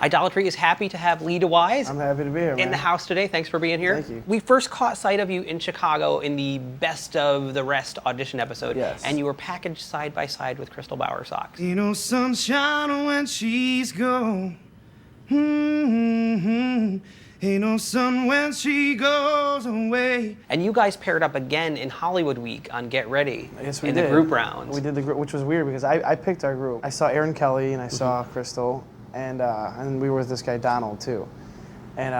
Idolatry is happy to have Lee Dewyze. I'm happy to be here, man. In the house today. Thanks for being here. Thank you. We first caught sight of you in Chicago in the Best of the Rest audition episode. Yes. And you were packaged side by side with Crystal Bauer socks. You know, sunshine when she's gone. Ain't no sun when she goes away. And you guys paired up again in Hollywood Week on Get Ready. Yes, we in did. the group rounds. We did the group, which was weird because I picked our group. I saw Aaron Kelly and I saw Crystal, and we were with this guy Donald too. And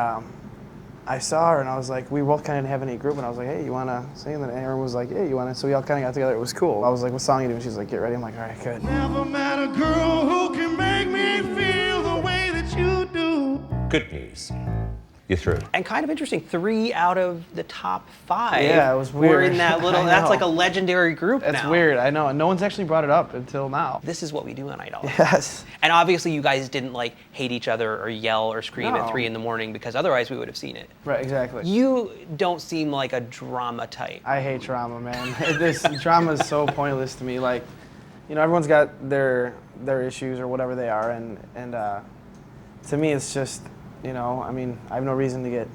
I saw her and I was like, we both kind of didn't have any group, and I was like, hey, you want to sing? And then Aaron was like, hey, you want to? So we all kind of got together. It was cool. I was like, what song you doing? She's like, Get Ready. I'm like, all right, good. Never met a girl who can make me feel the way that you do. Good news. You're through. And kind of interesting, 3 out of the top 5 Yeah, it was weird. were in that little, I that's know. like a legendary group That's now. weird, I know. And no one's actually brought it up until now. This is what we do on Idol. Yes. And obviously you guys didn't like hate each other or yell or scream at No. 3 in the morning, because otherwise we would have seen it. Right, exactly. You don't seem like a drama type. I hate drama, man. This drama is so pointless to me. Like, you know, everyone's got their issues or whatever they are, and to me, it's just, you know, I mean, I have no reason to get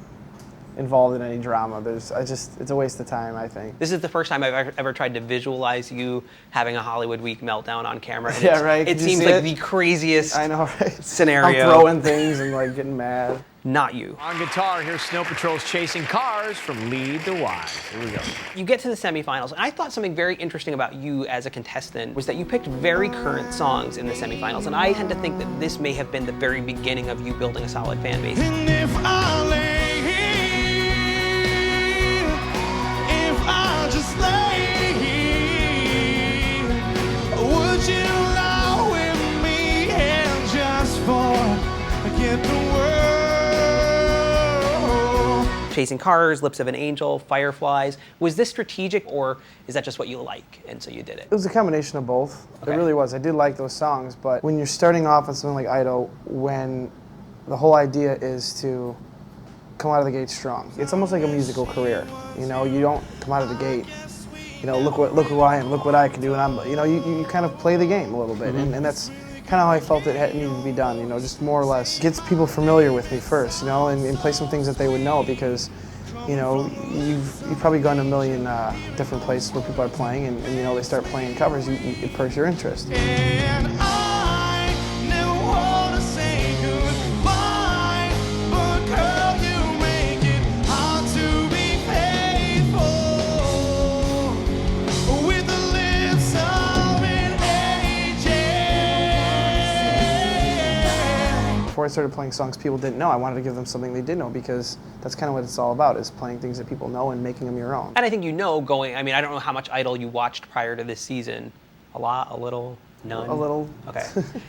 involved in any drama. It's a waste of time, I think. This is the first time I've ever tried to visualize you having a Hollywood Week meltdown on camera. And Yeah, right. It Could you seems see like it? the craziest I know, right? scenario. I'm throwing things and like getting mad. Not you. On guitar, here's Snow Patrol's Chasing Cars from Lee Dewyze. Here we go. You get to the semifinals, and I thought something very interesting about you as a contestant was that you picked very current songs in the semifinals, and I tend to think that this may have been the very beginning of you building a solid fan base. And if I lay here, if I just lay here, would you lie with me and just forget the world? Chasing Cars, Lips of an Angel, Fireflies. Was this strategic, or is that just what you like, and so you did it? It was a combination of both. Okay. It really was. I did like those songs, but when you're starting off on something like Idol, when the whole idea is to come out of the gate strong, it's almost like a musical career. You know, you don't come out of the gate, you know, look who I am, look what I can do, and I'm, you know, you kind of play the game a little bit, and that's kind of how I felt it needed to be done, you know, just more or less gets people familiar with me first, you know, and play some things that they would know, because, you know, you've probably gone to a million different places where people are playing, and you know, they start playing covers, it perks your interest. And I never want to say goodbye, but girl, you make it hard to be faithful with the lips of an angel. Before I started playing songs people didn't know, I wanted to give them something they did know, because that's kind of what it's all about, is playing things that people know and making them your own. And I think you know going, I mean, I don't know how much Idol you watched prior to this season. A lot, a little, none? A little. Okay.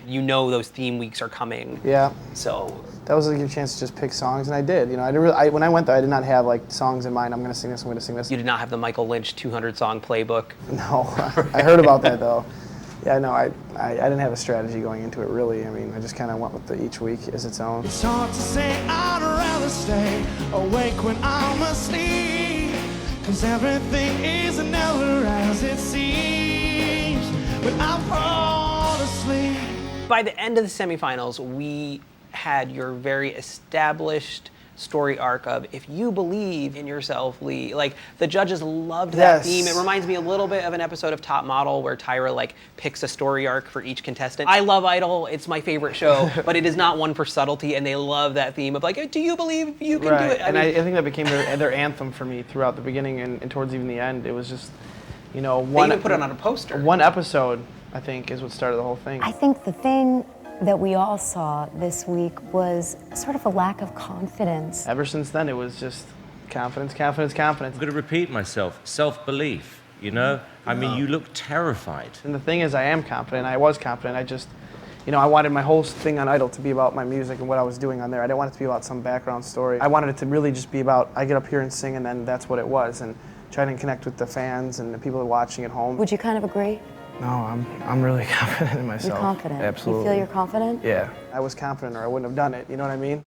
You know those theme weeks are coming. Yeah. So. That was a good chance to just pick songs, and I did. You know, I didn't really, when I went there, I did not have like songs in mind. I'm going to sing this, I'm going to sing this. You did not have the Michael Lynch 200-song playbook. No, I heard about that though. Yeah, no, I didn't have a strategy going into it really. I mean, I just kind of went with each week as its own. It's hard to say I'd rather stay awake when I'm asleep, 'cause everything is never as it seems when I fall asleep. By the end of the semifinals, we had your very established story arc of if you believe in yourself, Lee. Like, the judges loved that Yes. theme. It reminds me a little bit of an episode of Top Model where Tyra like picks a story arc for each contestant. I love Idol, it's my favorite show, but it is not one for subtlety, and they love that theme of like, do you believe you can do it? And mean, I think that became their anthem for me throughout the beginning and towards even the end. It was just, you know, they even put it on a poster. One episode, I think, is what started the whole thing. I think the thing that we all saw this week was sort of a lack of confidence. Ever since then, it was just confidence, confidence, confidence. I'm going to repeat myself. Self-belief, you know? I mean, you look terrified. And the thing is, I am confident. I was confident. I just, you know, I wanted my whole thing on Idol to be about my music and what I was doing on there. I didn't want it to be about some background story. I wanted it to really just be about, I get up here and sing, and then that's what it was, and trying to connect with the fans and the people watching at home. Would you kind of agree? No, I'm really confident in myself. You're confident? Absolutely. You feel you're confident? Yeah. I was confident or I wouldn't have done it, you know what I mean?